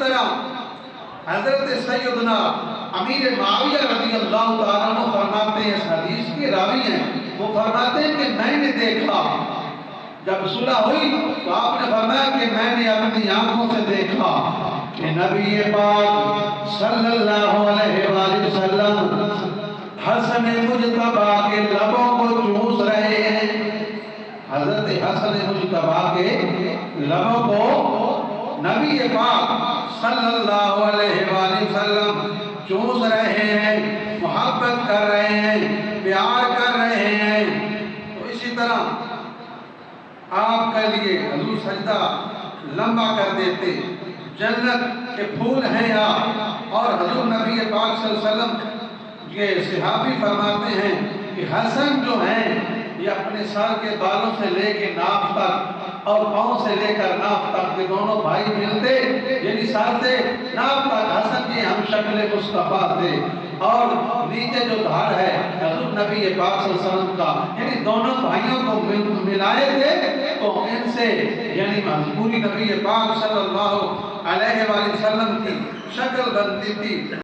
طرح حضرت سیدنا امیر معاویہ رضی اللہ تعالیٰ عنہ فرماتے ہیں، اس حدیث کے راوی ہیں، وہ فرماتے ہیں کہ میں نے دیکھا جب صلح ہوئی تو آپ نے فرمایا کہ میں نے اپنی آنکھوں سے دیکھا کہ نبی پاک صلی اللہ علیہ وآلہ وسلم حسن مجتبیٰ کے لبوں کو چوس رہے ہیں۔ حضرت حسن مجتبیٰ کے لبوں کو نبی پاک صلی اللہ علیہ وآلہ وسلم چوس رہے ہیں، محبت کر رہے ہیں، پیار کر رہے ہیں۔ تو اسی طرح آپ کے لیے حضور سجدہ لمبا کر دیتے، جنت کے پھول ہیں آپ، اور حضور نبی پاک صلی اللہ علیہ وسلم کے صحابی فرماتے ہیں کہ حسن جو ہیں یہ اپنے سر کے بالوں سے لے کے ناف تک اور پاؤں سے لے کر ناف تک، یہ دونوں بھائی ملتے، یعنی سر سے ناف تک حسن کی ہم شکل مصطفیٰ تھے، اور نیچے جو دھار ہے حضور نبی پاک صلی اللہ علیہ وسلم کا، یعنی دونوں بھائیوں کو ملائے تھے تو ان سے یعنی پوری نبی پاک صلی اللہ علیہ وآلہ وسلم کی شکل بنتی تھی۔